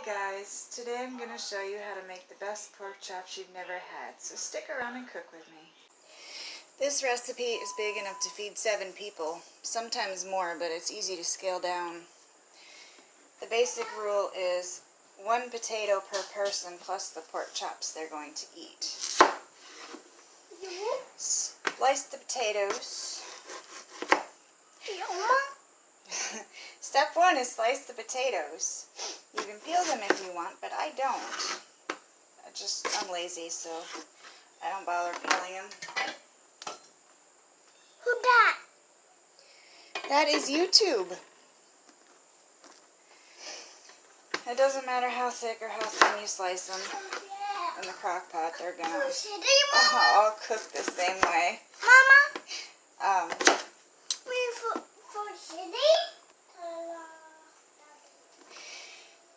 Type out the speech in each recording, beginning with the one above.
guys, today I'm going to show you how to make the best pork chops you've never had, so stick around and cook with me. This recipe is big enough to feed 7 people, sometimes more, but it's easy to scale down. The basic rule is 1 potato per person plus the pork chops they're going to eat. Slice the potatoes. Step 1 is slice the potatoes. You can peel them if you want, but I don't. I'm lazy, so I don't bother peeling them. Who that? That is YouTube. It doesn't matter how thick or how thin you slice them in the crock pot. They're gonna all cook the same way. Mama?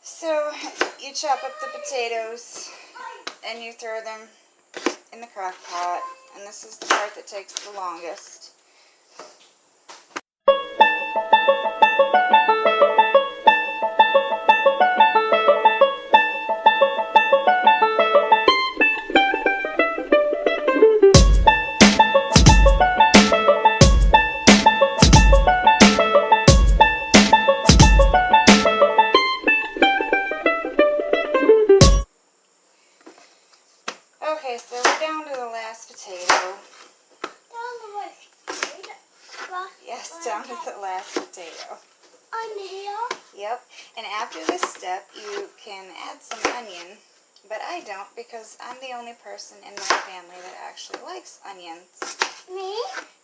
So you chop up the potatoes and you throw them in the crock pot, and this is the part that takes the longest. Okay, so we're down to the last potato. Yes, down to the last potato. On here? Yep, and after this step, you can add some onion, but I don't because I'm the only person in my family that actually likes onions. Me?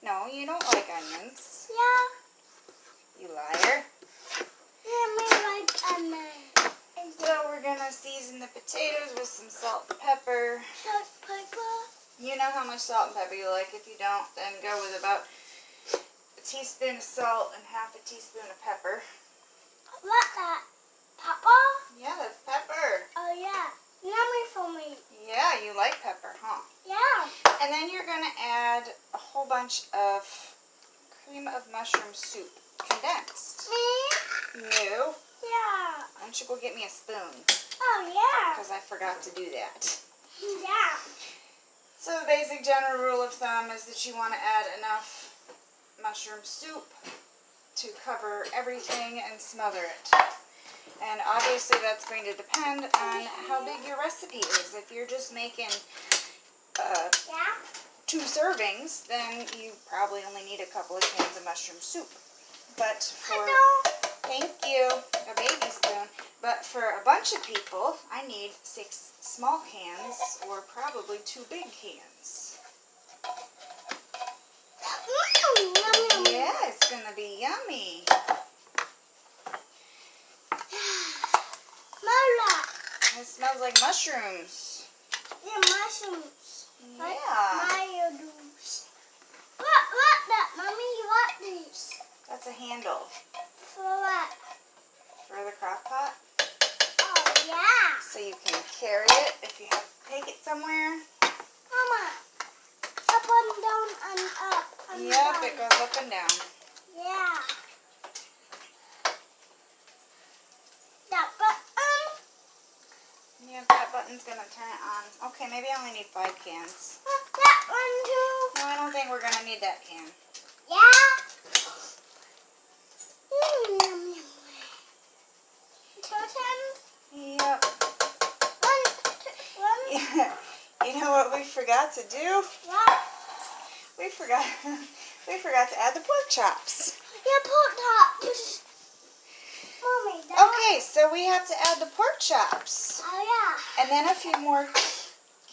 No, you don't like onions. Yeah. You liar. Yeah, me like onion. So we're going to season the potatoes with some salt and pepper. Salt, pepper. You know how much salt and pepper you like. If you don't, then go with about a teaspoon of salt and half a teaspoon of pepper. What that? Pepper? Yeah, that's pepper. Oh, yeah. Yummy for me. Yeah, you like pepper, huh? Yeah. And then you're going to add a whole bunch of cream of mushroom soup, condensed. Me? No. Yeah. Why don't you go get me a spoon? Oh, yeah. Because I forgot to do that. Yeah. So the basic general rule of thumb is that you want to add enough mushroom soup to cover everything and smother it. And obviously that's going to depend on how big your recipe is. If you're just making 2 servings, then you probably only need a couple of cans of mushroom soup. But for, thank you, a baby spoon. But for a bunch of people, I need 6 small cans or probably 2 big cans. Yeah, it's going to be yummy. It smells like mushrooms. Yeah, mushrooms. Yeah. Mayonnaise. What that, Mommy? What these? That's a handle. For what? For the crock pot. Oh, yeah. So you can carry it if you have to take it somewhere. Mama, up and down and up and Yep, down. it goes up and down. Yeah. That button. Yep, that button's going to turn it on. Okay, maybe I only need 5 cans. That one too. No, I don't think we're going to need that can. Yeah. Yum, yum. 2 times. Yep. One. You know what we forgot to do? Yeah. We forgot to add the pork chops. Yeah, pork chops. Mommy, that. Okay, so we have to add the pork chops. Oh, yeah. And then a few more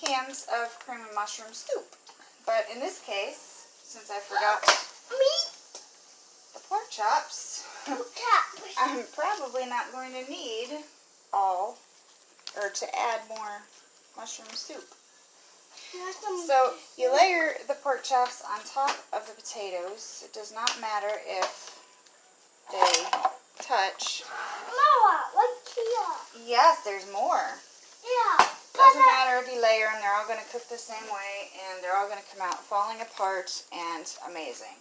cans of cream and mushroom soup. But in this case, since I forgot the pork chops, I'm probably not going to need to add more mushroom soup. So you layer the pork chops on top of the potatoes. It does not matter if they touch. Mama, what's here? Yes, there's more. Yeah. Doesn't matter if you layer them, they're all going to cook the same way, and they're all going to come out falling apart and amazing.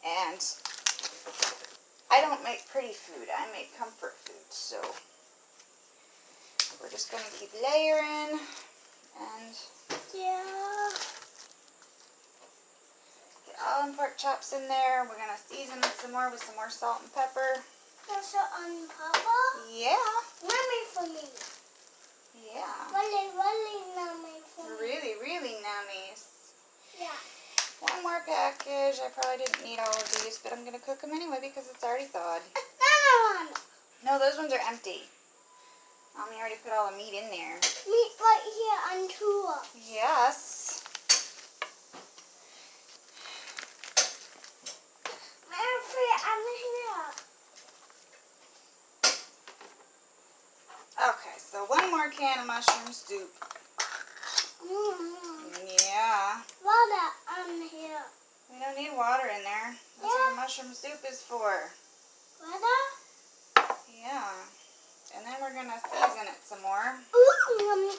And I don't make pretty food, I make comfort food, so just going to keep layering and Yeah. get all the pork chops in there. We're going to season it some more with some more salt and pepper. Also on Papa. Yeah. Yummy for me. Yeah. Really, really yummy for me. Really, really nummy. Yeah. One more package. I probably didn't need all of these, but I'm going to cook them anyway because it's already thawed. Another one. No, those ones are empty. Mommy already put all the meat in there. Meat right here on two. Yes. I'm here. Okay, so one more can of mushroom soup. Yeah. Water on here. We don't need water in there. That's what the mushroom soup is for. Water? Yeah. And then we're going to season it some more. Ooh, yum.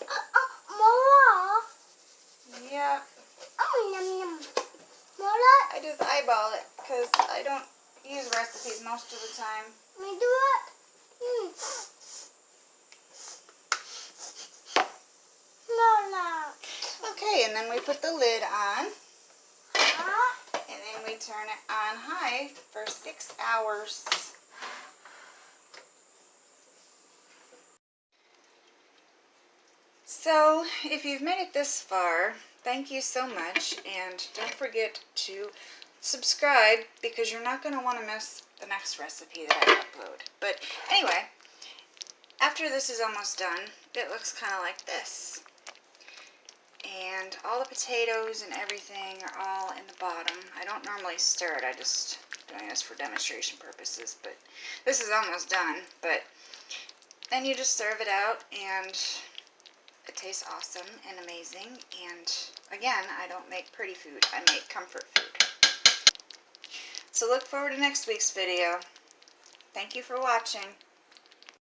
More. Yeah. Oh, yum, yum. More? I just eyeball it because I don't use recipes most of the time. Let me do it. No. Okay, and then we put the lid on. Huh? And then we turn it on high for 6 hours. So, if you've made it this far, thank you so much. And don't forget to subscribe because you're not going to want to miss the next recipe that I upload. But anyway, after this is almost done, it looks kind of like this. And all the potatoes and everything are all in the bottom. I don't normally stir it, I just doing this for demonstration purposes, but this is almost done. But then you just serve it out and it tastes awesome and amazing. And again, I don't make pretty food, I make comfort food. So look forward to next week's video. Thank you for watching.